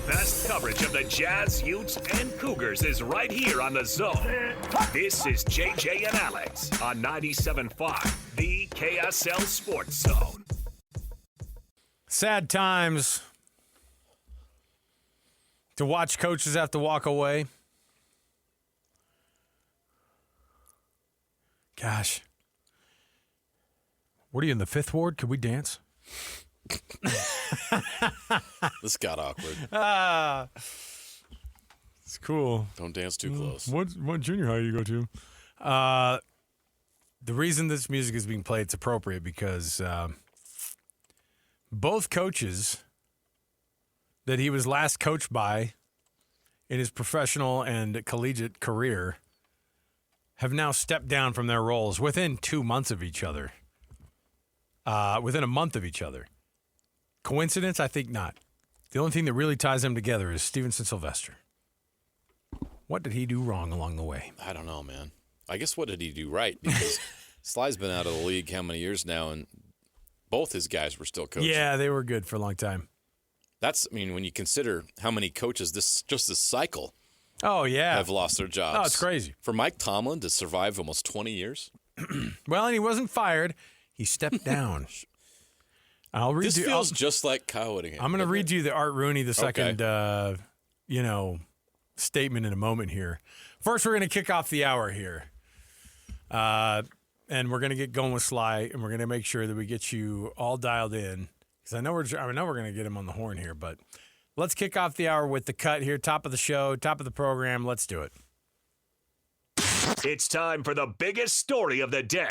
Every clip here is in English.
best coverage of the Jazz, Utes, and Cougars is right here on The Zone. This is JJ and Alex on 97.5, the KSL Sports Zone. Sad times to watch coaches have to walk away. Gosh. What are you in the 5th ward? Could we dance? This got awkward. It's cool. Don't dance too close. What junior high you go to? The reason this music is being played, it's appropriate because both coaches that he was last coached by in his professional and collegiate career have now stepped down from their roles within 2 months of each other. Within a month of each other. Coincidence? I think not. The only thing that really ties them together is Sylvester. What did he do wrong along the way? I don't know, man. I guess what did he do right? Because Sly's been out of the league how many years now, and both his guys were still coaching. Yeah, they were good for a long time. When you consider how many coaches this cycle have lost their jobs. Oh, it's crazy. For Mike Tomlin to survive almost 20 years. Well, and he wasn't fired. He stepped down. This feels just like Kyle Whittingham. I'm going to read you the Art Rooney II, statement in a moment here. First, we're going to kick off the hour here. And we're going to get going with Sly, and we're going to make sure that we get you all dialed in. Because I know we're going to get him on the horn here, but let's kick off the hour with the cut here. Top of the show, top of the program. Let's do it. It's time for the biggest story of the day.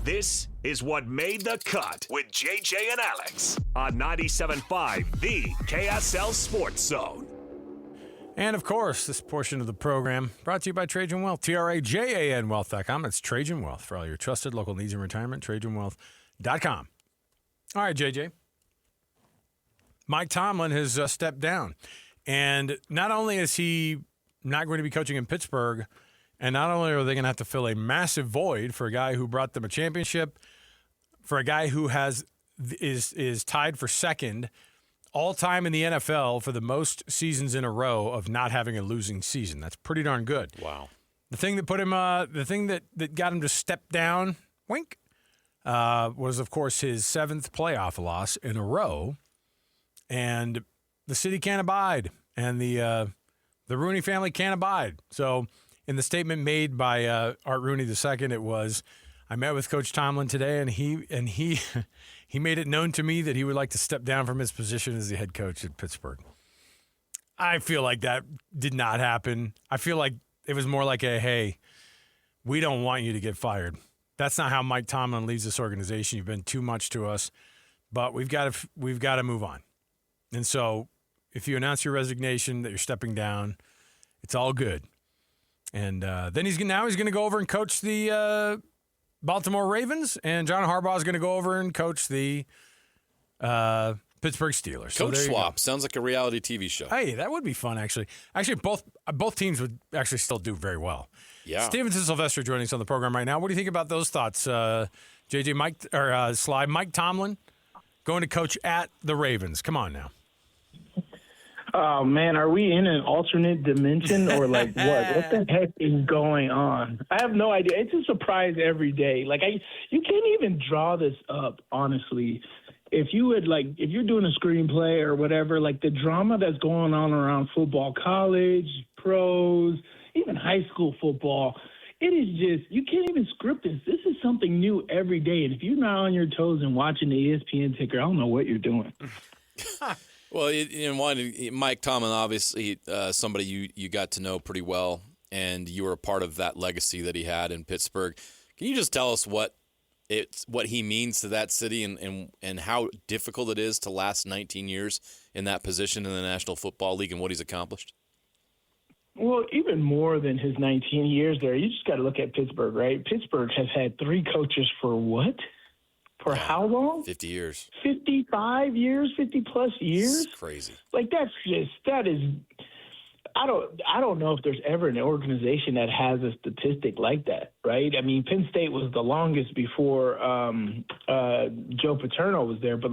This is what made the cut with JJ and Alex on 97.5, the KSL Sports Zone. And, of course, this portion of the program brought to you by Trajan Wealth, TRAJAN Wealth.com. It's Trajan Wealth for all your trusted local needs in retirement, TrajanWealth.com. All right, JJ. Mike Tomlin has stepped down. And not only is he not going to be coaching in Pittsburgh, and not only are they going to have to fill a massive void for a guy who brought them a championship, for a guy who is tied for second all time in the NFL for the most seasons in a row of not having a losing season. That's pretty darn good. Wow. The thing that put him, the thing that got him to step down, was of course his 7th playoff loss in a row, and the city can't abide, and the Rooney family can't abide. So, in the statement made by Art Rooney II, it was, I met with Coach Tomlin today, and he made it known to me that he would like to step down from his position as the head coach at Pittsburgh. I feel like that did not happen. I feel like it was more like hey, we don't want you to get fired. That's not how Mike Tomlin leads this organization. You've been too much to us, but we've got to move on. And so, if you announce your resignation that you're stepping down, it's all good. And then he's going to go over and coach the Baltimore Ravens, and John Harbaugh is going to go over and coach the Pittsburgh Steelers. Coach swap sounds like a reality TV show. Hey, that would be fun, actually. Actually, both teams would actually still do very well. Yeah. Steven Sylvester joining us on the program right now. What do you think about those thoughts, JJ, Sly, Mike Tomlin going to coach at the Ravens? Come on now. Oh, man, are we in an alternate dimension or like what? What the heck is going on? I have no idea. It's a surprise every day. You can't even draw this up, honestly. If you're doing a screenplay or whatever, like the drama that's going on around football, college, pros, even high school football, it is just, you can't even script this. This is something new every day. And if you're not on your toes and watching the ESPN ticker, I don't know what you're doing. Well, Mike Tomlin, obviously somebody you got to know pretty well, and you were a part of that legacy that he had in Pittsburgh. Can you just tell us what he means to that city and how difficult it is to last 19 years in that position in the National Football League and what he's accomplished? Well, even more than his 19 years there, you just got to look at Pittsburgh, right? Pittsburgh has had 3 coaches for what? For how long? 50 years. 55 years, 50-plus years? It's crazy. I don't know if there's ever an organization that has a statistic like that, right? I mean, Penn State was the longest before Joe Paterno was there, but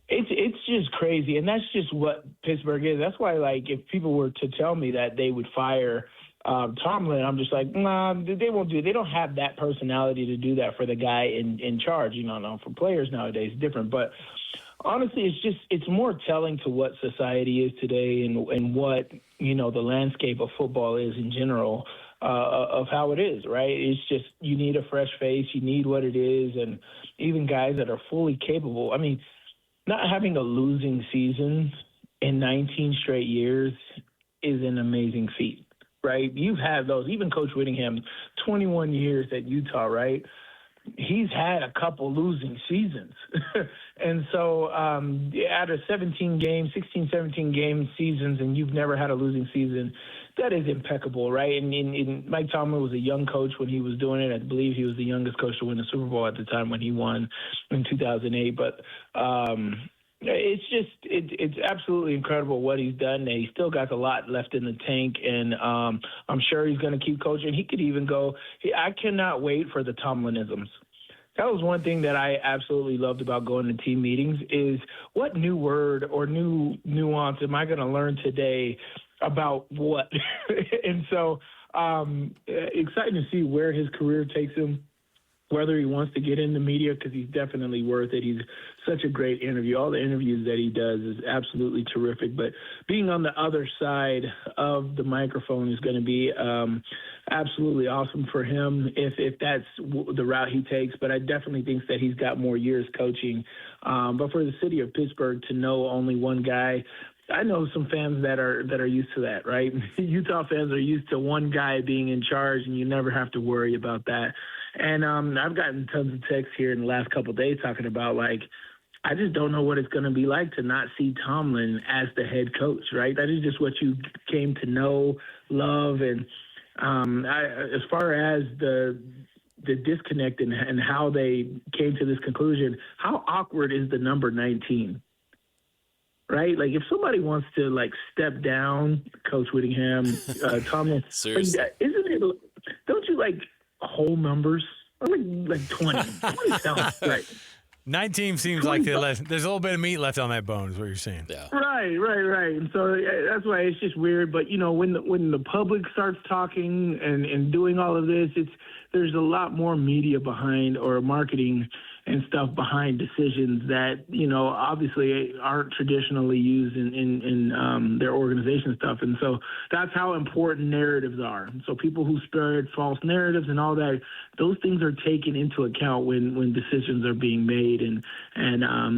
It's just crazy, and that's just what Pittsburgh is. That's why, like, if people were to tell me that they would fire Tomlin, I'm just like, nah, they won't do it. They don't have that personality to do that for the guy in charge. You know, for players nowadays, it's different. But honestly, it's more telling to what society is today and what, you know, the landscape of football is in general, of how it is, right? It's just, you need a fresh face. You need what it is. And even guys that are fully capable. I mean, not having a losing season in 19 straight years is an amazing feat, right? You've had those. Even Coach Whittingham, 21 years at Utah, right? He's had a couple losing seasons. And so out of 16, 17 game seasons, and you've never had a losing season, that is impeccable, right? And Mike Tomlin was a young coach when he was doing it. I believe he was the youngest coach to win the Super Bowl at the time when he won in 2008. But it's absolutely incredible what he's done. He's still got a lot left in the tank, and I'm sure he's going to keep coaching. He could even go. I cannot wait for the Tomlinisms. That was one thing that I absolutely loved about going to team meetings is what new word or new nuance am I going to learn today about what? And so exciting to see where his career takes him, whether he wants to get into media, because he's definitely worth it. He's such a great interview. All the interviews that he does is absolutely terrific. But being on the other side of the microphone is going to be absolutely awesome for him if that's the route he takes. But I definitely think that he's got more years coaching. But for the city of Pittsburgh to know only one guy, I know some fans that are used to that, right? Utah fans are used to one guy being in charge, and you never have to worry about that. And I've gotten tons of texts here in the last couple of days talking about, like, I just don't know what it's going to be like to not see Tomlin as the head coach, right? That is just what you came to know, love, and as far as the disconnect and how they came to this conclusion, how awkward is the number 19? Right? Like, if somebody wants to, like, step down, Coach Whittingham, Tomlin, seriously, isn't it? Don't you like whole numbers? Like 20. 20 sounds right. 19 seems like there's a little bit of meat left on that bone, is what you're saying. Yeah. Right. And so that's why it's just weird. But, you know, when the public starts talking and doing all of this, there's a lot more media behind, or marketing and stuff behind decisions that, you know, obviously aren't traditionally used in their organization stuff. And so that's how important narratives are. So people who spread false narratives and all that, those things are taken into account when decisions are being made. And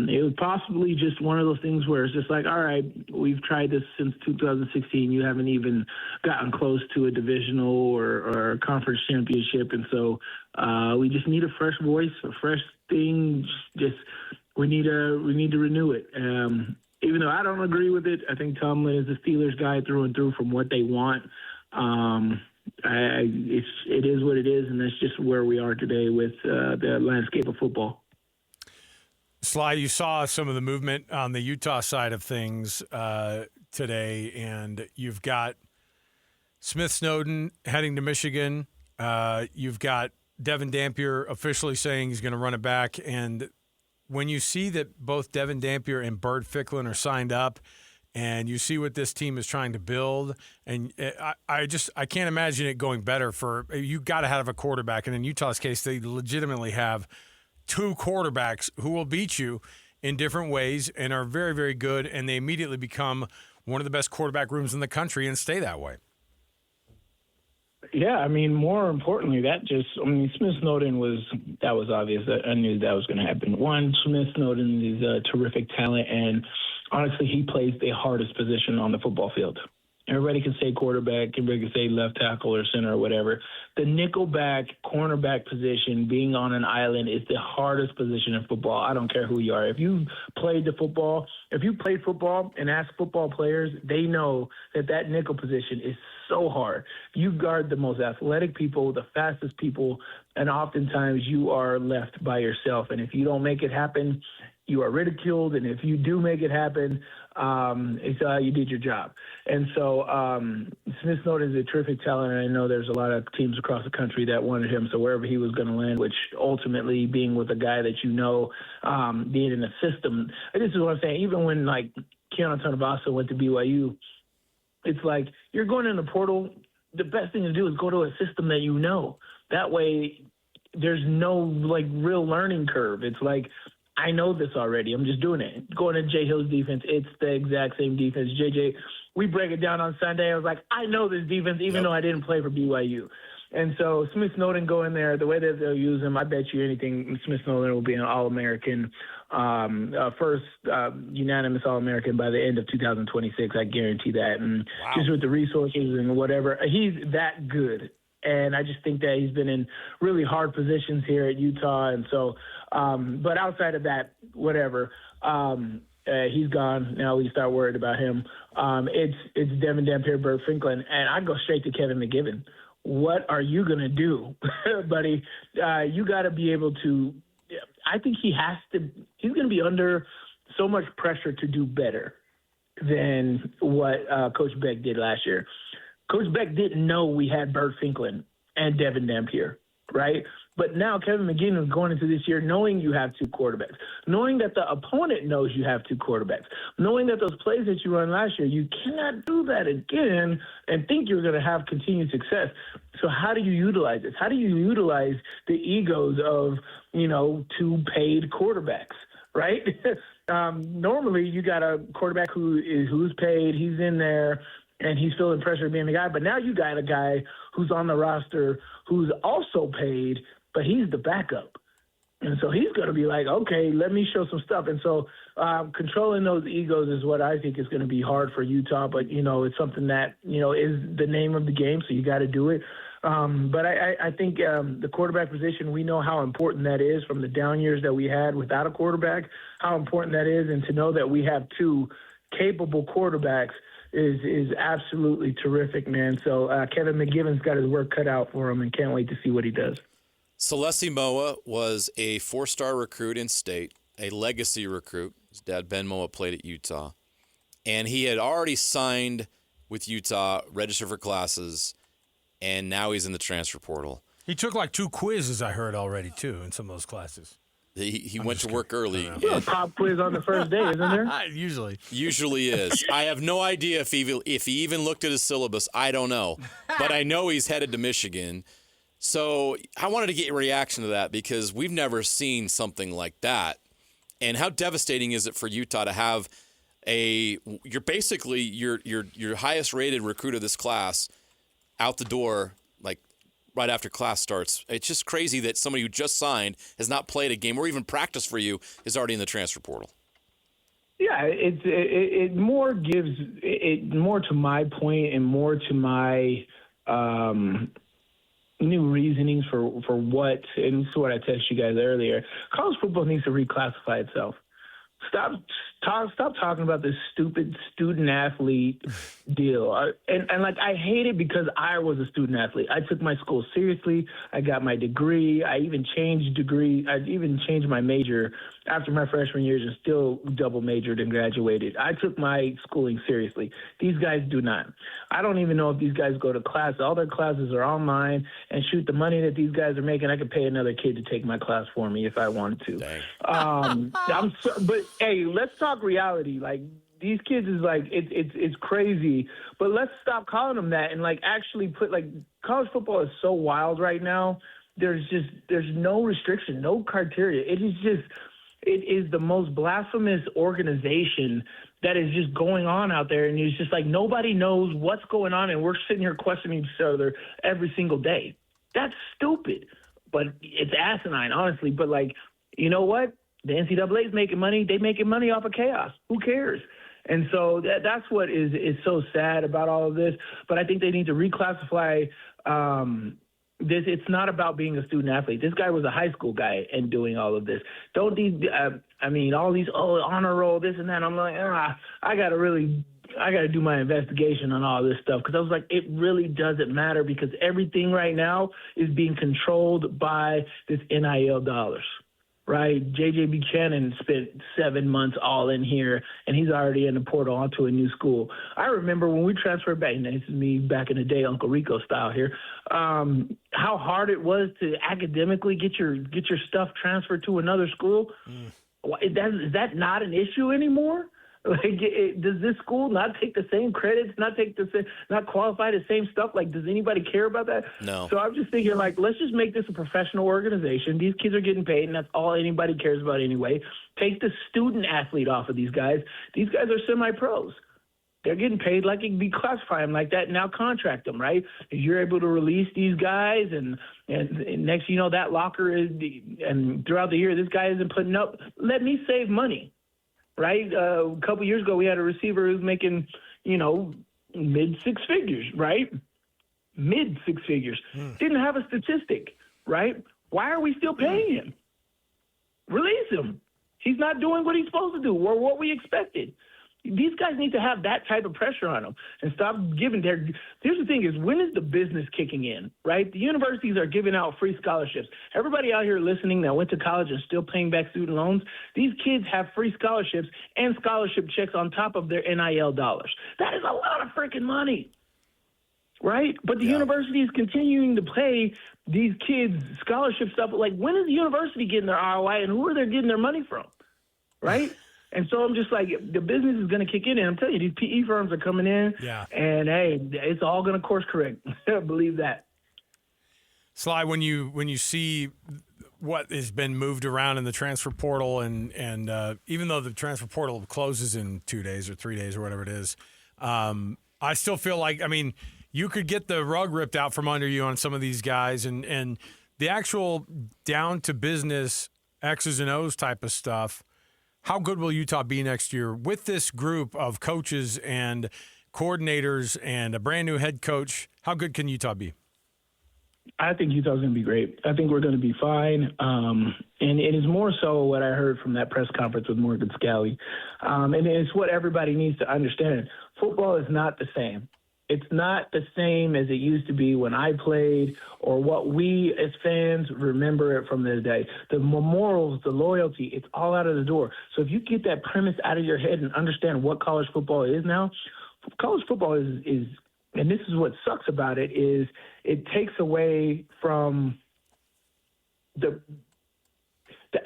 it was possibly just one of those things where it's just like, all right, we've tried this since 2016. You haven't even gotten close to a divisional or a conference championship. And so we just need a fresh voice, a fresh thing. Just we need to renew it. Even though I don't agree with it, I think Tomlin is the Steelers guy through and through from what they want. It is what it is, and that's just where we are today with the landscape of football. Sly, you saw some of the movement on the Utah side of things today, and you've got Smith Snowden heading to Michigan. You've got Devon Dampier officially saying he's going to run it back. And when you see that both Devon Dampier and Bert Ficklin are signed up, and you see what this team is trying to build, and I can't imagine it going better for – you got to have a quarterback. And in Utah's case, they legitimately have two quarterbacks who will beat you in different ways and are very, very good, and they immediately become one of the best quarterback rooms in the country and stay that way. Yeah, I mean, more importantly, Smith Snowden was obvious. I knew that was going to happen. One, Smith Snowden is a terrific talent, and honestly, he plays the hardest position on the football field. Everybody can say quarterback, everybody can say left tackle or center or whatever. The nickelback, cornerback position, being on an island, is the hardest position in football. I don't care who you are. If you played football and ask football players, they know that nickel position is so hard. You guard the most athletic people, the fastest people, and oftentimes you are left by yourself. And if you don't make it happen, you are ridiculed, and if you do make it happen, it's you did your job. And so Smith Snowden is a terrific talent, and I know there's a lot of teams across the country that wanted him. So wherever he was going to land, which ultimately being with a guy that being in the system, this is what I'm saying. Even when like Keanu Tonavasa went to BYU, it's like you're going in the portal. The best thing to do is go to a system that you know. That way, there's no like real learning curve. It's like, I know this already. I'm just doing it. Going to Jay Hill's defense, it's the exact same defense. JJ, we break it down on Sunday. I was like, I know this defense, even though I didn't play for BYU. And so Smith Snowden go in there, the way that they'll use him, I bet you anything, Smith Snowden will be an All-American, first unanimous All-American by the end of 2026. I guarantee that. And just with the resources and whatever, he's that good. And I just think that he's been in really hard positions here at Utah. And so, but outside of that, whatever, he's gone. Now we start worried about him. It's Devon Dampier, Burt Finklin, and I go straight to Kevin McGivern. What are you going to do, buddy? You got to be able to – I think he's going to be under so much pressure to do better than what Coach Beck did last year. Coach Beck didn't know we had Burt Finklin and Devon Dampier, right? But now Kevin McGivern is going into this year knowing you have two quarterbacks, knowing that the opponent knows you have two quarterbacks, knowing that those plays that you run last year, you cannot do that again and think you're going to have continued success. So how do you utilize this? How do you utilize the egos of, two paid quarterbacks, right? Normally you got a quarterback who's paid, he's in there, and he's feeling pressure of being the guy. But now you got a guy who's on the roster who's also paid, but he's the backup. And so he's going to be like, okay, let me show some stuff. And so controlling those egos is what I think is going to be hard for Utah. But, it's something that, is the name of the game, so you got to do it. But I think the quarterback position, we know how important that is from the down years that we had without a quarterback, how important that is. And to know that we have two capable quarterbacks is absolutely terrific, man. So Kevin McGivern's got his work cut out for him and can't wait to see what he does. Celeste Moa was a 4-star recruit in state, a legacy recruit. His dad, Ben Moa, played at Utah. And he had already signed with Utah, registered for classes, and now he's in the transfer portal. He took like 2 quizzes, I heard already, too, in some of those classes. He went to work early. A pop quiz on the first day, isn't there? Usually is. I have no idea if he even looked at his syllabus. I don't know. But I know he's headed to Michigan. So I wanted to get your reaction to that because we've never seen something like that. And how devastating is it for Utah to have you're basically your highest rated recruit of this class out the door like right after class starts. It's just crazy that somebody who just signed, has not played a game or even practiced for you, is already in the transfer portal. Yeah, it more gives it more to my point and more to my new reasonings for what, and this is what I texted you guys earlier. College football needs to reclassify itself. Stop talking about this stupid student athlete deal. And like, I hate it because I was a student athlete. I took my school seriously. I got my degree. I even changed my major after my freshman years and still double majored and graduated. I took my schooling seriously. These guys do not. I don't even know if these guys go to class. All their classes are online, and shoot, the money that these guys are making, I could pay another kid to take my class for me if I wanted to. But hey, let's talk reality. Like, these kids is like, it's crazy, but let's stop calling them that and like actually put, like, college football is so wild right now. There's no restriction, no criteria. It is the most blasphemous organization that is just going on out there. And it's just like, nobody knows what's going on. And we're sitting here questioning each other every single day. That's stupid, but it's asinine, honestly. But like, you know what? The NCAA is making money. They're making money off of chaos. Who cares? And so that's what is so sad about all of this. But I think they need to reclassify this. It's not about being a student athlete. This guy was a high school guy and doing all of this. All these honor roll, this and that. I'm like, I got to do my investigation on all this stuff, because I was like, it really doesn't matter, because everything right now is being controlled by this NIL dollars. right? J.J. Buchanan spent 7 months all in here, and he's already in the portal onto a new school. I remember when we transferred back, and this is me back in the day, Uncle Rico style here, how hard it was to academically get your stuff transferred to another school. Is that not an issue anymore? Like, does this school not take the same credits, not qualify the same stuff? Like, does anybody care about that? No. So I'm just thinking, like, let's just make this a professional organization. These kids are getting paid, and that's all anybody cares about anyway. Take the student athlete off of these guys. These guys are semi-pros. They're getting paid like it can be classify them like that and now contract them, right? If you're able to release these guys and next you know that locker is – and throughout the year this guy isn't putting up – let me save money. Right? A couple years ago, we had a receiver who's making, mid six figures, right? Mid six figures. Didn't have a statistic, right? Why are we still paying him? Release him. He's not doing what he's supposed to do or what we expected. These guys need to have that type of pressure on them and stop giving their – here's the thing is, when is the business kicking in, right? The universities are giving out free scholarships. Everybody out here listening that went to college and still paying back student loans, these kids have free scholarships and scholarship checks on top of their NIL dollars. That is a lot of freaking money, right? But the university is continuing to pay these kids scholarship stuff. Like, when is the university getting their ROI and who are they getting their money from, right? And so I'm just like, the business is going to kick in. And I'm telling you, these PE firms are coming in. Yeah. And, hey, it's all going to course correct. Believe that. Sly, when you see what has been moved around in the transfer portal, and even though the transfer portal closes in 2 days or 3 days or whatever it is, I still feel like, you could get the rug ripped out from under you on some of these guys. And the actual down-to-business X's and O's type of stuff, how good will Utah be next year with this group of coaches and coordinators and a brand new head coach? How good can Utah be? I think Utah's going to be great. I think we're going to be fine. And it is more so what I heard from that press conference with Morgan Scalley. And it's what everybody needs to understand. Football is not the same. It's not the same as it used to be when I played or what we as fans remember it from the day. The morals, the loyalty, it's all out of the door. So if you get that premise out of your head and understand what college football is now, college football is and this is what sucks about it, is it takes away from the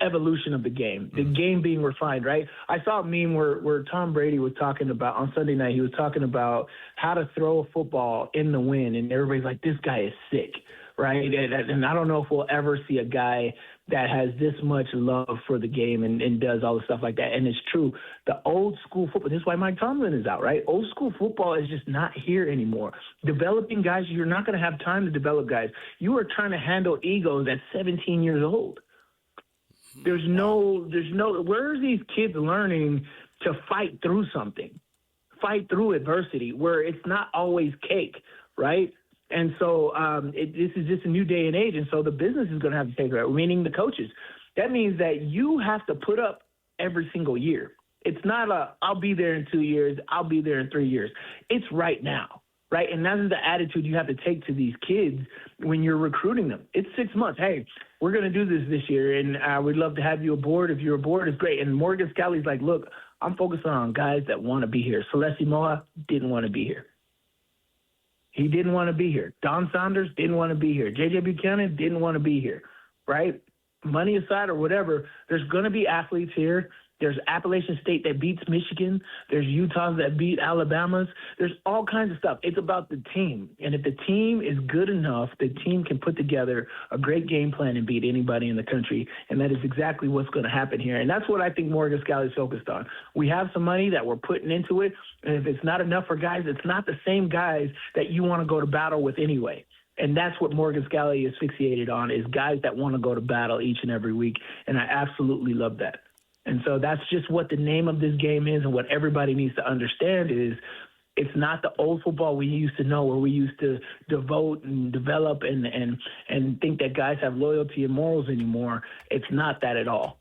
evolution of the game, the game being refined, right? I saw a meme where Tom Brady was talking about, on Sunday night, he was talking about how to throw a football in the wind, and everybody's like, this guy is sick, right? And I don't know if we'll ever see a guy that has this much love for the game and does all the stuff like that. And it's true. The old school football, this is why Mike Tomlin is out, right? Old school football is just not here anymore. Developing guys, you're not going to have time to develop guys. You are trying to handle egos at 17 years old. There's no, where are these kids learning to fight through something, fight through adversity, where it's not always cake, right? And so this is just a new day and age, and so the business is going to have to take it, meaning the coaches. That means that you have to put up every single year. It's not I'll be there in 2 years, I'll be there in 3 years. It's right now, right? And that is the attitude you have to take to these kids when you're recruiting them. It's 6 months. Hey, we're going to do this year, and we'd love to have you aboard. If you're aboard, it's great. And Morgan Scalley's like, look, I'm focusing on guys that want to be here. Celeste Moa didn't want to be here. He didn't want to be here. Don Saunders didn't want to be here. J.J. Buchanan didn't want to be here, right? Money aside or whatever, there's going to be athletes here. There's Appalachian State that beats Michigan. There's Utah's that beat Alabama's. There's all kinds of stuff. It's about the team. And if the team is good enough, the team can put together a great game plan and beat anybody in the country. And that is exactly what's going to happen here. And that's what I think Morgan Scalley is focused on. We have some money that we're putting into it. And if it's not enough for guys, it's not the same guys that you want to go to battle with anyway. And that's what Morgan Scalley is fixated on, is guys that want to go to battle each and every week. And I absolutely love that. And so that's just what the name of this game is, and what everybody needs to understand is it's not the old football we used to know, where we used to devote and develop and think that guys have loyalty and morals anymore. It's not that at all.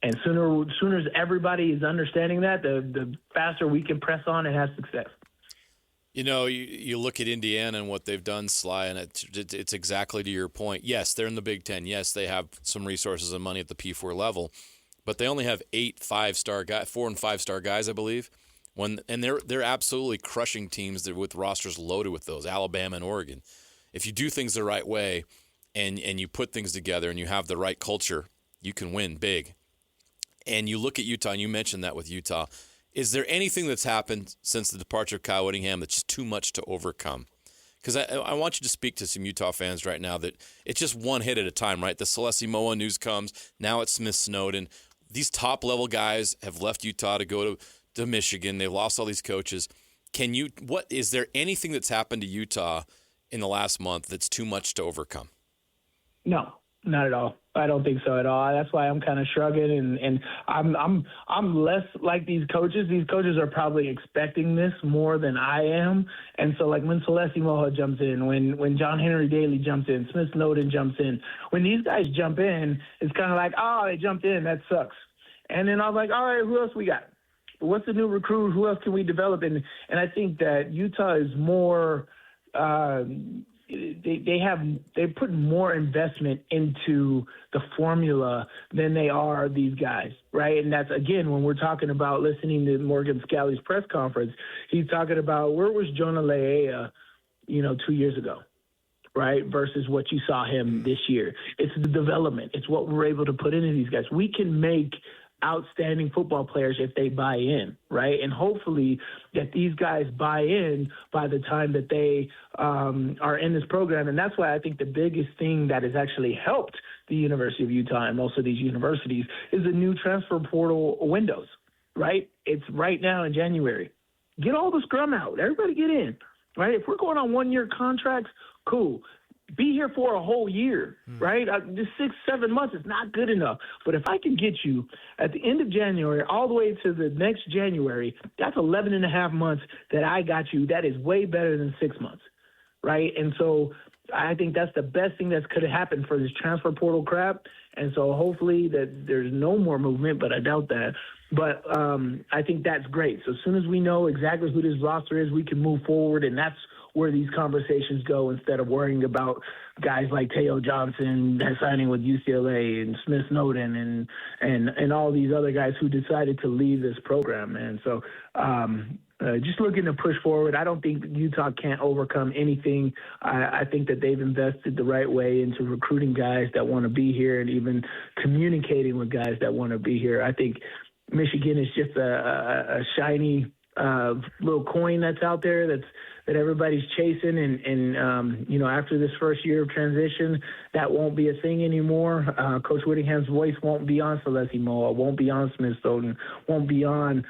And sooner as everybody is understanding that, the faster we can press on and have success. You know, you look at Indiana and what they've done, Sly, and it's exactly to your point. Yes, they're in the Big Ten. Yes, they have some resources and money at the P4 level, but they only have 4 and 5-star guys, I believe. And they're absolutely crushing teams with rosters loaded with those, Alabama and Oregon. If you do things the right way and you put things together and you have the right culture, you can win big. And you look at Utah, and you mentioned that with Utah. Is there anything that's happened since the departure of Kyle Whittingham that's just too much to overcome? Because I want you to speak to some Utah fans right now that it's just one hit at a time, right? The Celeste Moa news comes. Now it's Smith Snowden. These top-level guys have left Utah to go to Michigan. They've lost all these coaches. Is there anything that's happened to Utah in the last month that's too much to overcome? No, not at all. I don't think so at all. That's why I'm kind of shrugging, and I'm less like these coaches. These coaches are probably expecting this more than I am. And so, like, when Celeste Moha jumps in, when John Henry Daly jumps in, Smith Snowden jumps in, when these guys jump in, it's kind of like, oh, they jumped in, that sucks. And then I was like, all right, who else we got? What's the new recruit? Who else can we develop? And I think that Utah is more they put more investment into the formula than they are these guys, right? And that's, again, when we're talking about listening to Morgan Scalley's press conference, he's talking about where was Jonah Leia, 2 years ago, right, versus what you saw him this year. It's the development. It's what we're able to put into these guys. We can make outstanding football players if they buy in, right? And hopefully that these guys buy in by the time that they are in this program. And that's why I think the biggest thing that has actually helped the University of Utah and most of these universities is the new transfer portal windows, right? It's right now in January. Get all the scrum out. Everybody get in, right? If we're going on 1-year contracts, cool. Be here for a whole year, right? Just 6-7 months is not good enough. But if I can get you at the end of January all the way to the next January, that's 11 and a half months that I got you. That is way better than 6 months, right? And so I think that's the best thing that could have happened for this transfer portal crap. And so hopefully that there's no more movement, but I doubt that. But I think that's great. So as soon as we know exactly who this roster is, we can move forward, and that's where these conversations go instead of worrying about guys like Teo Johnson signing with UCLA and Smith Snowden and all these other guys who decided to leave this program. And so just looking to push forward. I don't think Utah can't overcome anything. I think that they've invested the right way into recruiting guys that want to be here and even communicating with guys that want to be here. I think Michigan is just a shiny little coin that's out there that everybody's chasing, and after this first year of transition, that won't be a thing anymore. Coach Whittingham's voice won't be on Celeste Moa, won't be on Smith Snowden, won't be on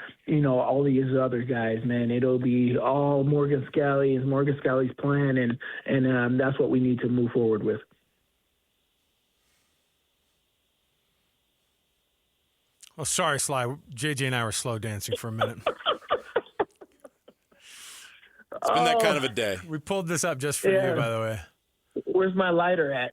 all these other guys. Man, it'll be all Morgan Scalley and Morgan Scalley's plan, and that's what we need to move forward with. Oh, sorry, Sly. JJ and I were slow dancing for a minute. It's been that kind of a day. We pulled this up just for you, by the way. Where's my lighter at?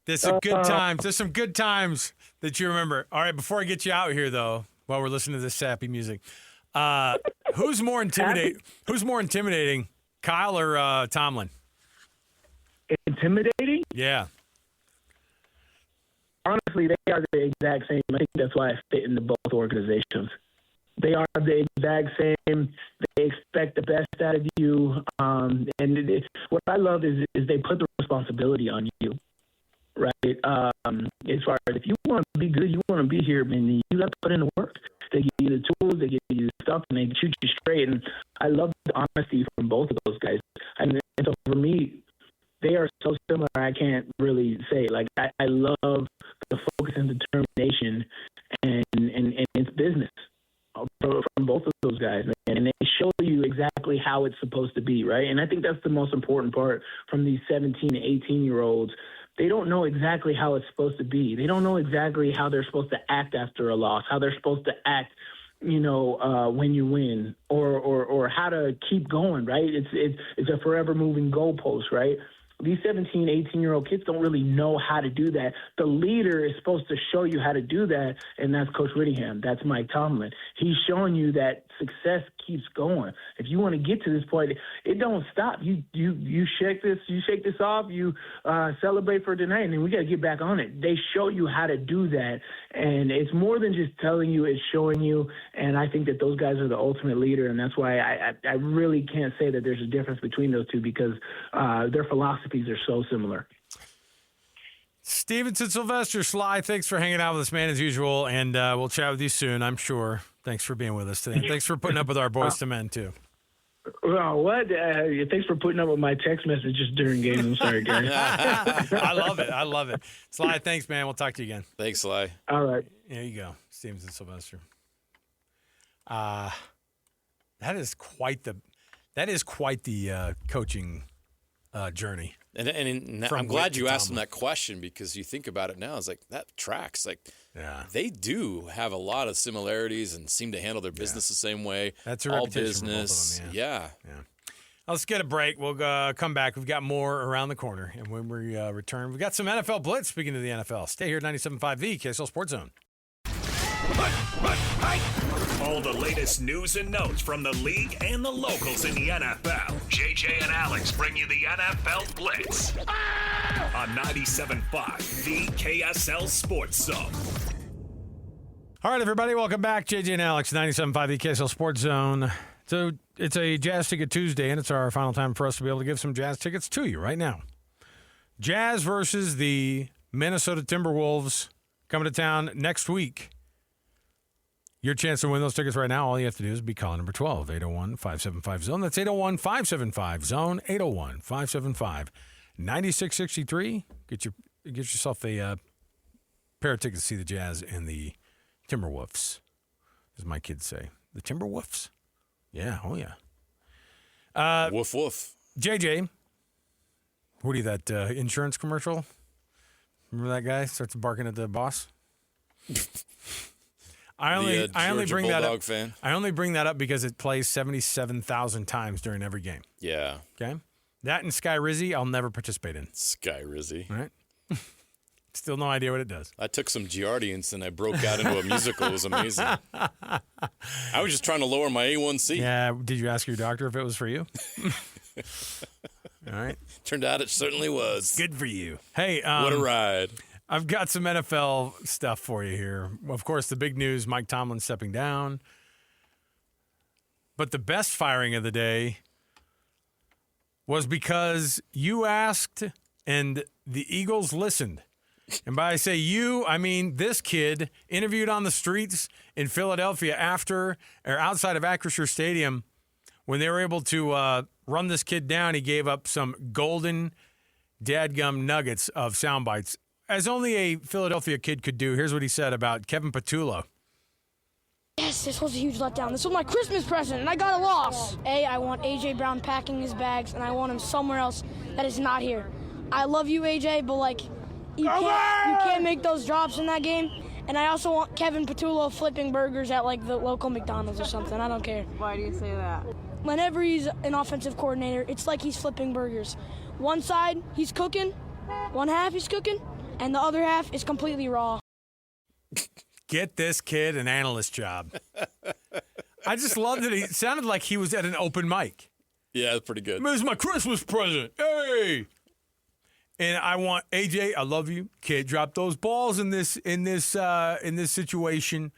There's some good times. There's some good times that you remember. All right, before I get you out here, though, while we're listening to this sappy music, who's more intimidating, Kyle or Tomlin? Intimidating? Yeah. Honestly, they are the exact same. I think that's why I fit into both organizations. They are the exact same. They expect the best out of you. What I love is they put the responsibility on you, right? As far as if you want to be good, you want to be here, man, you got to put in the work. They give you the tools, they give you the stuff, and they shoot you straight. And I love the honesty from both of those guys. And so for me, they are so similar, I can't really say. Like, I love the focus and determination and it's business from both of those guys. And they show you exactly how it's supposed to be, right? And I think that's the most important part from these 17 to 18-year-olds. They don't know exactly how it's supposed to be. They don't know exactly how they're supposed to act after a loss, how they're supposed to act when you win, or how to keep going, right? It's a forever moving goalpost, right? These 17, 18-year-old kids don't really know how to do that. The leader is supposed to show you how to do that, and that's Coach Whittingham. That's Mike Tomlin. He's showing you that success keeps going. If you want to get to this point, it don't stop. You shake this off, you celebrate for tonight, and then we got to get back on it. They show you how to do that, and it's more than just telling you, it's showing you, and I think that those guys are the ultimate leader, and that's why I really can't say that there's a difference between those two because their philosophies are so similar. Stevenson, Sylvester, Sly, thanks for hanging out with us, man, as usual, and we'll chat with you soon, I'm sure. Thanks for being with us today. Thanks for putting up with our boys to men, too. Well, what? Thanks for putting up with my text messages during games. I'm sorry, Gary. I love it. Sly, thanks, man. We'll talk to you again. Thanks, Sly. All right. There you go. Stevenson, Sylvester. That is quite the coaching journey. And I'm glad you asked him that question because you think about it now, it's like that tracks. Like, yeah, they do have a lot of similarities and seem to handle their business the same way. That's a all reputation business. For both of them, yeah. Let's get a break. We'll come back. We've got more around the corner, and when we return, we've got some NFL Blitz. Speaking of the NFL, stay here at 97.5 The KSL Sports Zone. All the latest news and notes from the league and the locals in the NFL. JJ and Alex bring you the NFL Blitz on 97.5 The KSL Sports Zone. All right, everybody, welcome back. JJ and Alex, 97.5 The KSL Sports Zone. So it's a Jazz Ticket Tuesday, and it's our final time for us to be able to give some Jazz tickets to you right now. Jazz versus the Minnesota Timberwolves coming to town next week. Your chance to win those tickets right now, all you have to do is be calling number 12, 801-575-ZONE. That's 801-575-ZONE, 801-575-9663. Get yourself a pair of tickets to see the Jazz and the Timberwolves, as my kids say. The Timberwolves? Yeah, oh yeah. Woof, woof. JJ, what are you, that insurance commercial? Remember that guy starts barking at the boss? I only bring that up. Fan. I only bring that up because it plays 77,000 times during every game. Yeah. Okay. That and Sky Rizzy, I'll never participate in. Sky Rizzy. All right. Still no idea what it does. I took some Giardians and I broke out into a musical. It was amazing. I was just trying to lower my A1C. Yeah. Did you ask your doctor if it was for you? All right. Turned out it certainly was. Good for you. Hey. What a ride. I've got some NFL stuff for you here. Of course, the big news, Mike Tomlin stepping down. But the best firing of the day was because you asked and the Eagles listened. And by I say you, I mean this kid interviewed on the streets in Philadelphia outside of Acrisure Stadium. When they were able to run this kid down, he gave up some golden dadgum nuggets of sound bites. As only a Philadelphia kid could do, here's what he said about Kevin Patullo. Yes, this was a huge letdown. This was my Christmas present, and I got a loss. I want A.J. Brown packing his bags, and I want him somewhere else that is not here. I love you, A.J., but, you can't make those drops in that game. And I also want Kevin Patullo flipping burgers at, the local McDonald's or something. I don't care. Why do you say that? Whenever he's an offensive coordinator, it's like he's flipping burgers. One side, he's cooking. One half, he's cooking. And the other half is completely raw. Get this kid an analyst job. I just loved it. It sounded like he was at an open mic. Yeah, that's pretty good. This is my Christmas present. Hey! And I want AJ, I love you. Kid, drop those balls in this situation.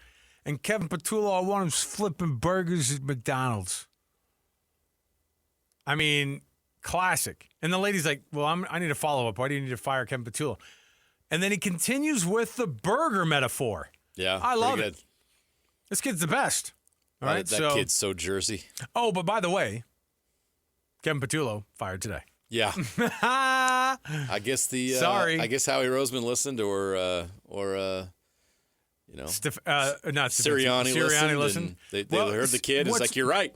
And Kevin Patullo, I want him flipping burgers at McDonald's. I mean, classic. And the lady's like, well, I need a follow-up. Why do you need to fire Kevin Patullo? And then he continues with the burger metaphor. Yeah, I love good. it. This kid's the best. All right, that kid's so Jersey. Oh, but by the way, Kevin Patullo fired today. Yeah. I guess Sorry. I guess Howie Roseman listened, or Sirianni listened. They heard the kid. It's like, you're right.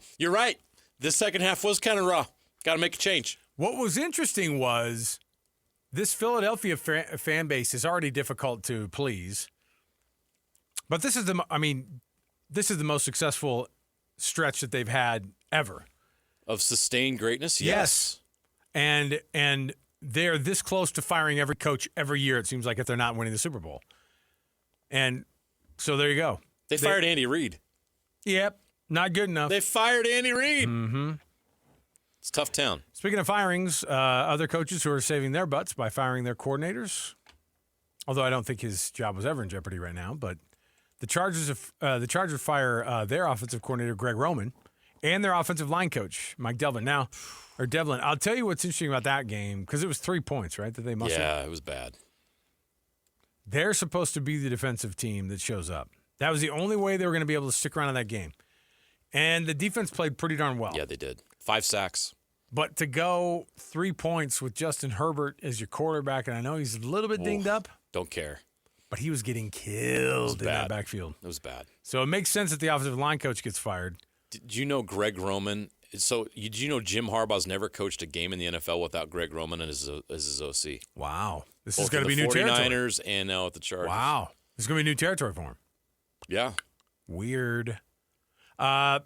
This second half was kind of raw. Got to make a change. What was interesting was this Philadelphia fan base is already difficult to please. But this is the most successful stretch that they've had ever. Of sustained greatness? Yes. And they're this close to firing every coach every year, it seems like, if they're not winning the Super Bowl. And so there you go. They fired Andy Reid. Yep, not good enough. They fired Andy Reid. Mm-hmm. It's a tough town. Speaking of firings, other coaches who are saving their butts by firing their coordinators, although I don't think his job was ever in jeopardy right now, but the Chargers fire their offensive coordinator, Greg Roman, and their offensive line coach, Mike Devlin. Devlin. I'll tell you what's interesting about that game, because it was 3 points, right, that they must have. Yeah, it was bad. They're supposed to be the defensive team that shows up. That was the only way they were going to be able to stick around in that game. And the defense played pretty darn well. Yeah, they did. 5 sacks. But to go 3 points with Justin Herbert as your quarterback, and I know he's a little bit dinged up. Don't care. But he was getting killed in that backfield. It was bad. So it makes sense that the offensive line coach gets fired. Did you know Greg Roman? So did you know Jim Harbaugh's never coached a game in the NFL without Greg Roman as his OC? Wow. This Both is going to be the new territory. 49ers and now at the Chargers. Wow. This is going to be new territory for him. Yeah. Weird. Fred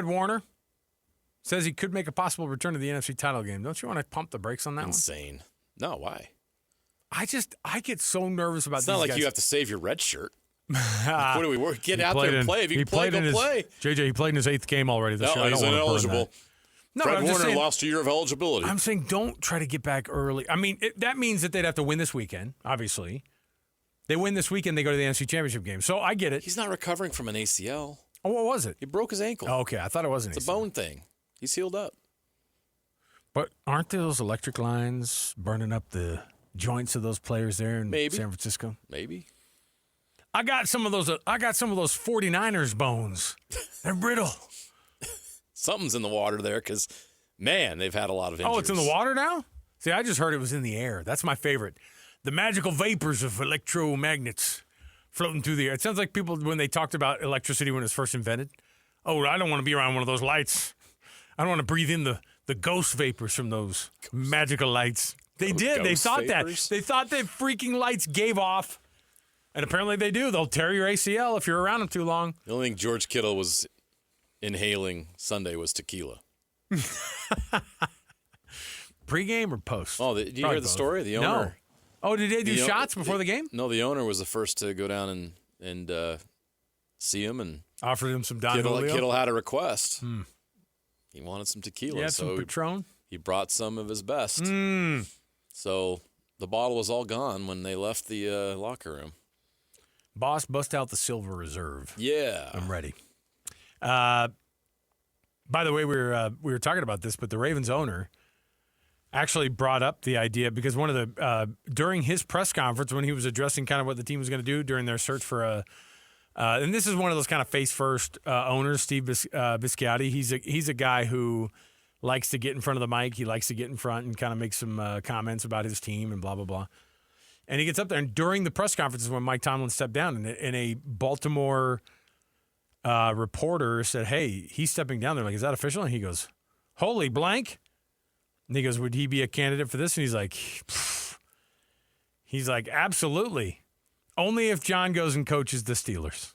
Warner says he could make a possible return to the NFC title game. Don't you want to pump the brakes on that Insane. No, why? I get so nervous about It's these not like guys. you have to save your red shirt. Like, what do we work? Get out there and play. If you can play, go play. JJ, he played in his 8th game already this year. I he's don't want to burn ineligible. that. No, Fred I'm just Warner saying, lost a year of eligibility. I'm saying don't try to get back early. I mean, that means that they'd have to win this weekend, obviously. They win this weekend, they go to the NFC Championship game. So I get it. He's not recovering from an ACL. Oh, what was it? He broke his ankle. Oh, okay. I thought it was an It's ACL. a bone thing. He's healed up. But aren't those electric lines burning up the joints of those players there in Maybe. San Francisco? Maybe. I got some of those 49ers bones. They're brittle. Something's in the water there because, man, they've had a lot of injuries. Oh, it's in the water now? See, I just heard it was in the air. That's my favorite. The magical vapors of electromagnets floating through the air. It sounds like people when they talked about electricity when it was first invented. Oh, I don't want to be around one of those lights. I don't want to breathe in the ghost vapors from those magical lights. They did. They thought vapors? that. They thought that freaking lights gave off. And apparently they do. They'll tear your ACL if you're around them too long. The only thing George Kittle was inhaling Sunday was tequila. Pre-game or post? Oh, did you Probably hear the both. story? The owner. No. Oh, did they do the o- shots before the game? No, the owner was the first to go down and see him, and Offered him some Don Julio? Kittle had a request. He wanted some tequila, Yeah, so some Patron? he brought some of his best. So the bottle was all gone when they left the locker room. Boss, bust out the Silver Reserve. Yeah. I'm ready. By the way, we were talking about this, but the Ravens owner actually brought up the idea because one of the during his press conference when he was addressing kind of what the team was going to do during their search for a and this is one of those kind of face first owners, Steve Bisciotti. He's a guy who likes to get in front of the mic. He likes to get in front and kind of make some comments about his team and blah blah blah. And he gets up there, and during the press conference is when Mike Tomlin stepped down, and a Baltimore reporter said, "Hey, he's stepping down." They're like, "Is that official?" And he goes, "Holy blank!" And he goes, "Would he be a candidate for this?" And he's like, "Pfft." He's like, "Absolutely, only if John goes and coaches the Steelers."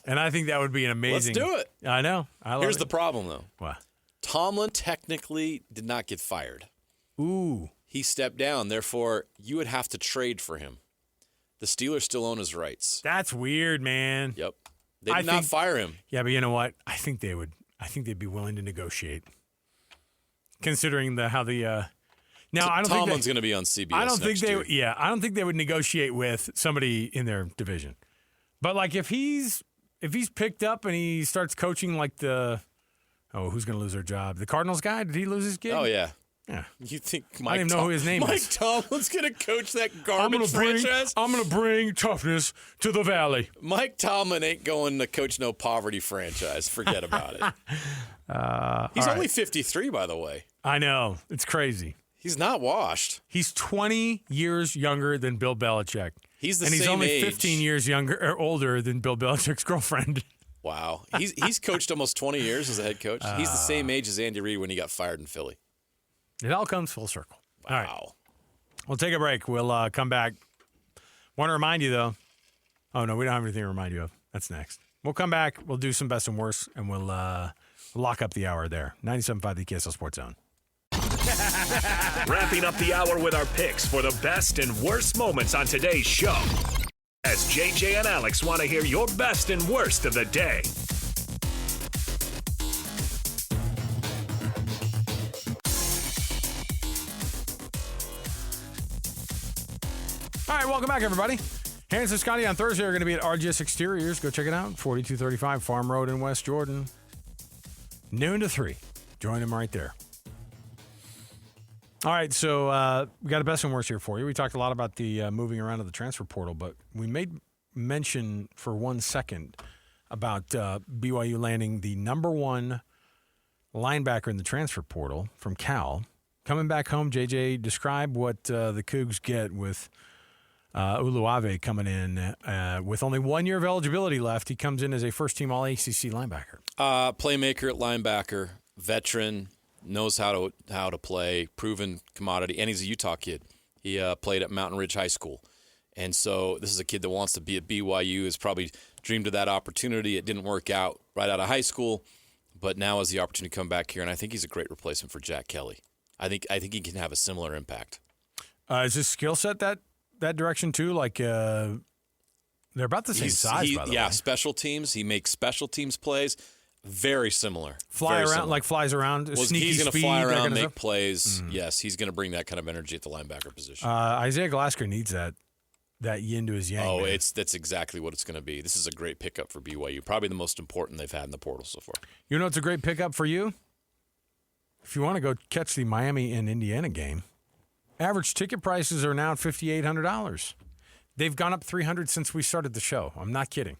And I think that would be an amazing. Let's do it. I know. I love Here's it. the problem, though. What? Tomlin technically did not get fired. Ooh. He stepped down. Therefore, you would have to trade for him. The Steelers still own his rights. That's weird, man. Yep. They did not fire him. Yeah, but you know what? I think they would. I think they'd be willing to negotiate, considering how the. Now I don't Tomlin's think going to be on CBS. I don't think next they. year. Yeah, I don't think they would negotiate with somebody in their division. But like if he's picked up and he starts coaching like who's going to lose their job? The Cardinals guy? Did he lose his gig? Oh yeah. Yeah. You think I don't even know who his name Mike is. Tomlin's going to coach that garbage franchise? I'm going to bring toughness to the Valley. Mike Tomlin ain't going to coach no poverty franchise. Forget about it. He's only 53, by the way. I know. It's crazy. He's not washed. He's 20 years younger than Bill Belichick. He's the and he's same only age. 15 years younger or older than Bill Belichick's girlfriend. Wow. He's coached almost 20 years as a head coach. He's the same age as Andy Reid when he got fired in Philly. It all comes full circle. Wow. All right. We'll take a break. We'll come back. Want to remind you, though. Oh, no, we don't have anything to remind you of. That's next. We'll come back. We'll do some best and worst, and we'll lock up the hour there. 97.5 the KSL Sports Zone. Wrapping up the hour with our picks for the best and worst moments on today's show. As JJ and Alex want to hear your best and worst of the day. All right, welcome back, everybody. Hans and Scotty on Thursday are going to be at RGS Exteriors. Go check it out. 4235 Farm Road in West Jordan. Noon to 3. Join them right there. All right, so we got a best and worst here for you. We talked a lot about the moving around of the transfer portal, but we made mention for 1 second about BYU landing the number one linebacker in the transfer portal from Cal. Coming back home, JJ, describe what the Cougs get with Uluave coming in with only 1 year of eligibility left. He comes in as a first-team All-ACC linebacker. Playmaker at linebacker, veteran, knows how to play, proven commodity, and he's a Utah kid. He played at Mountain Ridge High School. And so this is a kid that wants to be at BYU, has probably dreamed of that opportunity. It didn't work out right out of high school, but now has the opportunity to come back here, and I think he's a great replacement for Jack Kelly. I think he can have a similar impact. Is his skill set that direction too? Like they're about the same size, by the way. Yeah, special teams. He makes special tems plays. Very similar. Flies around. Sneaky he's going to speed, fly around, kind of make stuff. plays. Mm-hmm. Yes, he's going to bring that kind of energy at the linebacker position. Isaiah Glasgow needs that yin to his yang. Oh, man. that's exactly what it's going to be. This is a great pickup for BYU. Probably the most important they've had in the portal so far. You know, it's a great pickup for you. If you want to go catch the Miami and Indiana game, average ticket prices are now at $5,800. They've gone up $300 since we started the show. I'm not kidding.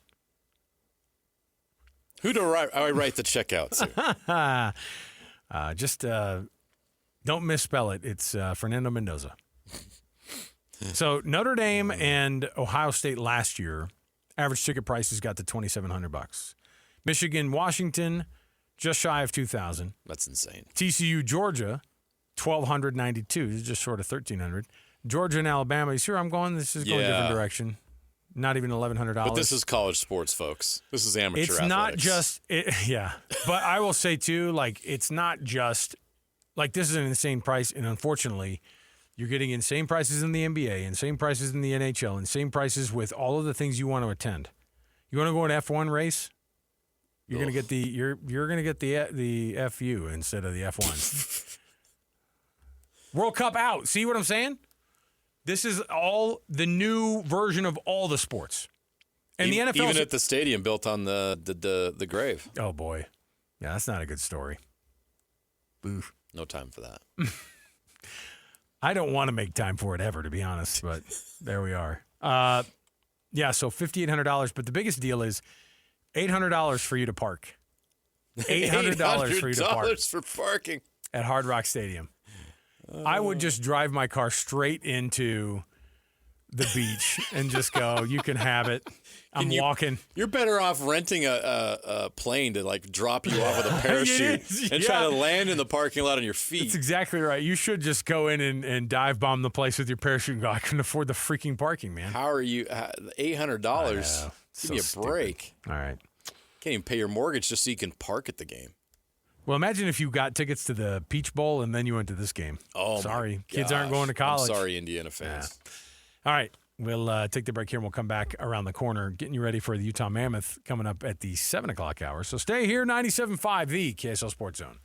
Who do I write the check out to? Just don't misspell it. It's Fernando Mendoza. So Notre Dame and Ohio State last year, average ticket prices got to $2,700. Michigan, Washington, just shy of $2,000. That's insane. TCU, Georgia, $1,292, just short of $1,300. Georgia and Alabama. You see where I'm going? This is going a different direction. Not even $1,100. But this is college sports, folks. This is amateur It's athletics. not just yeah. But I will say too, like it's not just like this is an insane price, and unfortunately, you're getting insane prices in the NBA, insane prices in the NHL, insane prices with all of the things you want to attend. You want to go an F1 race? You're going to get you're going to get the FU instead of the F1. World Cup out. See what I'm saying? This is all the new version of all the sports. And the NFL even at the stadium built on the grave. Oh boy. Yeah, that's not a good story. Oof. No time for that. I don't want to make time for it ever, to be honest, but there we are. Yeah, so $5,800, but the biggest deal is $800 for you to park. $800 for you to park. $800 for parking at Hard Rock Stadium. I would just drive my car straight into the beach and just go, you can have it. I'm walking. You're better off renting a plane to like drop you off with a parachute and try to land in the parking lot on your feet. That's exactly right. You should just go in and dive bomb the place with your parachute and go, I couldn't afford the freaking parking, man. How are you? $800? Give me a break. All right. Can't even pay your mortgage just so you can park at the game. Well, imagine if you got tickets to the Peach Bowl and then you went to this game. Oh, sorry. Kids aren't going to college. I'm sorry, Indiana fans. Yeah. All right. We'll take the break here and we'll come back around the corner, getting you ready for the Utah Mammoth coming up at the 7 o'clock hour. So stay here, 97.5, the KSL Sports Zone.